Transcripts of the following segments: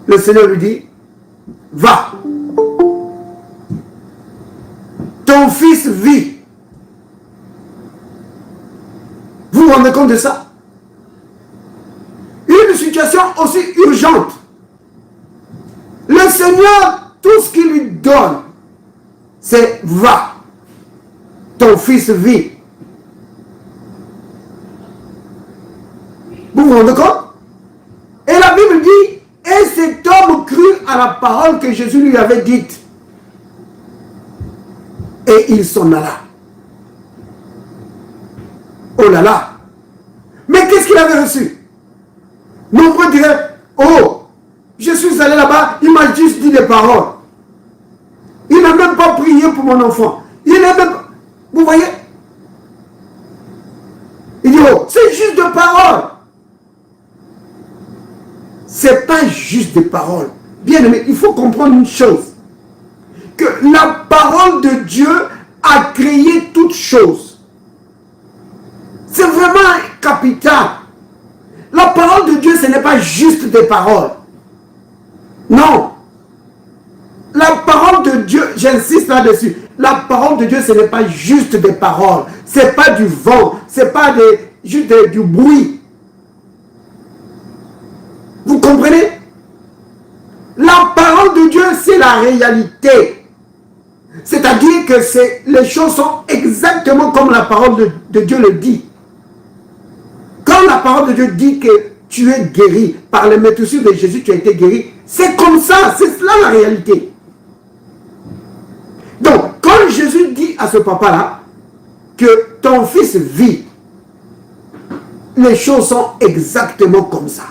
le Seigneur lui dit, va. Ton fils vit. Vous vous rendez compte de ça? Une situation aussi urgente. Le Seigneur, tout ce qu'il lui donne, c'est va. Ton fils vit. Vous vous rendez compte? Et la Bible dit, et cet homme crut à la parole que Jésus lui avait dite. Et il s'en alla. Oh là là! Mais qu'est-ce qu'il avait reçu? Nombreux diraient, oh, je suis allé là-bas, il m'a juste dit des paroles. Il n'a même pas prié pour mon enfant. Il n'a même... Vous voyez? Il dit, oh, c'est juste des paroles. C'est pas juste des paroles. Bien aimé, il faut comprendre une chose. Que la parole de Dieu a créé toutes choses. C'est vraiment capital. La parole de Dieu, ce n'est pas juste des paroles. Non. La parole de Dieu, j'insiste là-dessus, la parole de Dieu, ce n'est pas juste des paroles. Ce n'est pas du vent. Ce n'est pas juste du bruit. Vous comprenez? La parole de Dieu, c'est la réalité. C'est-à-dire que les choses sont exactement comme la parole de Dieu le dit. Quand la parole de Dieu dit que tu es guéri, par les méthodes de Jésus, tu as été guéri, c'est comme ça, c'est cela la réalité. Donc, quand Jésus dit à ce papa-là que ton fils vit, les choses sont exactement comme ça.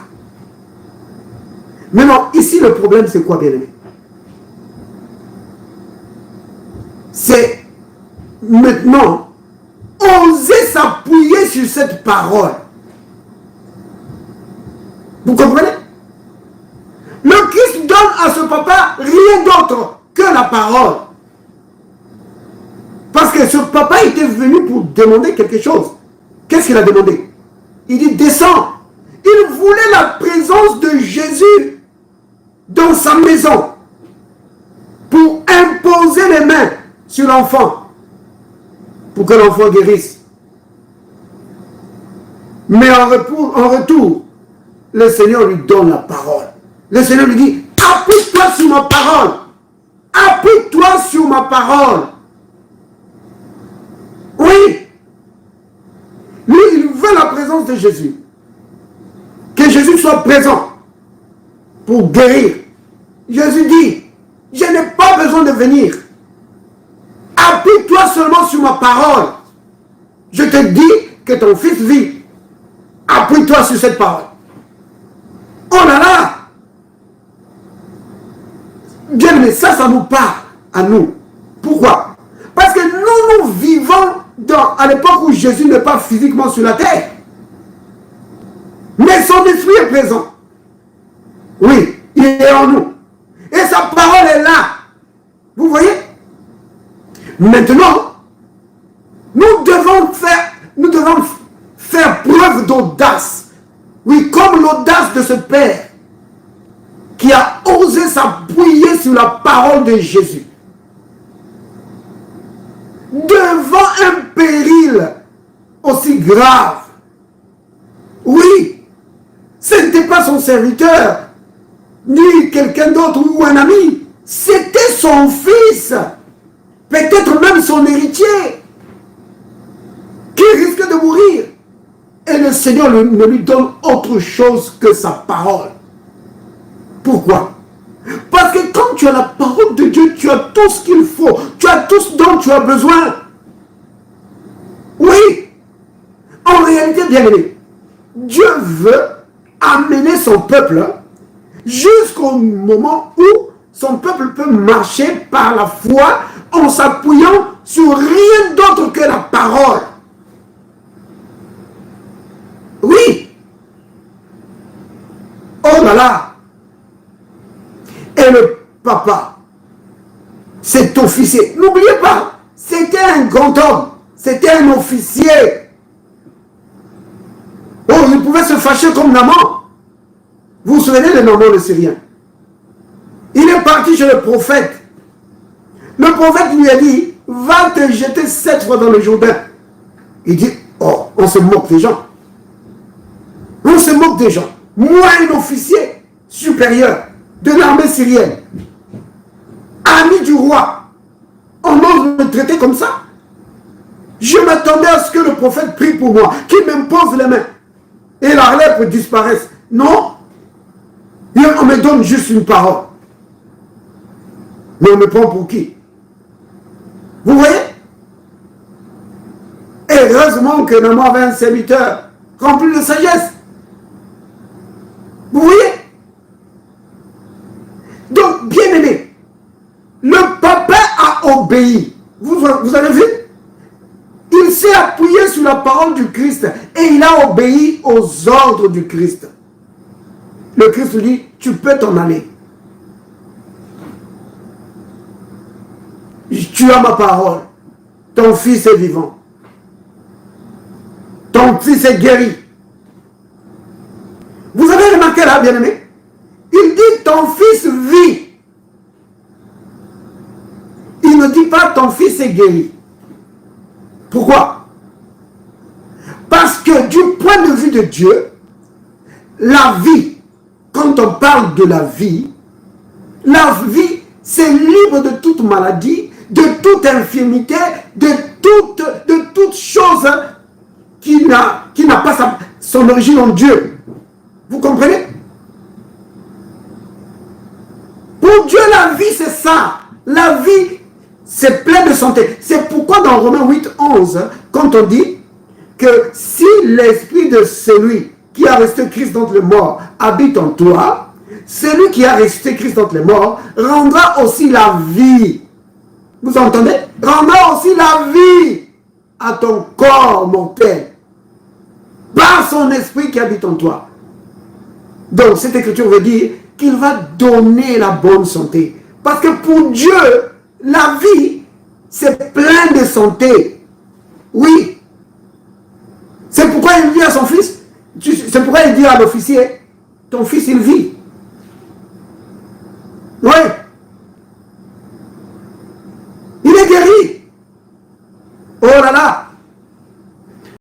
Maintenant, ici, le problème, c'est quoi, bien-aimé? C'est maintenant oser s'appuyer sur cette parole. Vous comprenez? Le Christ donne à ce papa rien d'autre que la parole. Parce que ce papa était venu pour demander quelque chose. Qu'est-ce qu'il a demandé? Il dit, descends. Il voulait la présence de Jésus dans sa maison pour imposer les mains sur l'enfant pour que l'enfant guérisse. Mais en retour, le Seigneur lui donne la parole. Le Seigneur lui dit, appuie-toi sur ma parole. Appuie-toi sur ma parole. Oui. Lui, il veut la présence de Jésus. Que Jésus soit présent pour guérir. Jésus dit, je n'ai pas besoin de venir. Appuie-toi seulement sur ma parole. Je te dis que ton fils vit. Appuie-toi sur cette parole. Oh là là! Bien, mais ça nous parle à nous. Pourquoi? Parce que nous vivons à l'époque où Jésus n'est pas physiquement sur la terre. Mais son esprit est présent. Oui, il est en nous. Et sa parole est là. Vous voyez? Maintenant, nous devons faire preuve d'audace. Oui, comme l'audace de ce Père qui a osé s'appuyer sur la parole de Jésus. Devant un péril aussi grave. Oui, ce n'était pas son serviteur, ni quelqu'un d'autre ou un ami. C'était son fils, peut-être même son héritier, qui risque de mourir. Et le Seigneur ne lui donne autre chose que sa parole. Pourquoi? Parce que quand tu as la parole de Dieu, tu as tout ce qu'il faut. Tu as tout ce dont tu as besoin. Oui. En réalité, bien aimé, Dieu veut amener son peuple jusqu'au moment où son peuple peut marcher par la foi en s'appuyant sur rien d'autre que la parole. Oui. Oh là là. Et le papa, cet officier, n'oubliez pas, c'était un grand homme, c'était un officier. Oh, il pouvait se fâcher comme Naaman. Vous vous souvenez de Naaman le Syrien? est parti chez le prophète. Le prophète lui a dit, va te jeter 7 fois dans le Jourdain. Il dit, oh, on se moque des gens. On se moque des gens. Moi, un officier supérieur de l'armée syrienne, ami du roi, on ose me traiter comme ça. Je m'attendais à ce que le prophète prie pour moi, qu'il m'impose les mains et la lèpre disparaisse. Non, on me donne juste une parole. Mais on me prend pour qui? Vous voyez? Et heureusement que Naaman avait un serviteur rempli de sagesse. Vous voyez? Donc, bien aimé, le papa a obéi. Vous avez vu? Il s'est appuyé sur la parole du Christ et il a obéi aux ordres du Christ. Le Christ lui dit, tu peux t'en aller. Tu as ma parole. Ton fils est vivant. Ton fils est guéri. Vous avez remarqué là, bien-aimé? Il dit, ton fils vit. Il ne dit pas, ton fils est guéri. Pourquoi? Parce que du point de vue de Dieu, la vie, quand on parle de la vie, c'est libre de toute maladie, de toute infirmité, de toute chose qui n'a pas son origine en Dieu. Vous comprenez? Pour Dieu, la vie, c'est ça. La vie, c'est plein de santé. C'est pourquoi dans Romains 8, 11, quand on dit que si l'esprit de celui qui a resté Christ d'entre les morts habite en toi, celui qui a resté Christ d'entre les morts rendra aussi la vie. Vous entendez? Rendra aussi la vie à ton corps mortel par son esprit qui habite en toi. Donc cette écriture veut dire qu'il va donner la bonne santé. Parce que pour Dieu, la vie, c'est plein de santé. Oui. C'est pourquoi il dit à son fils, c'est pourquoi il dit à l'officier, ton fils il vit.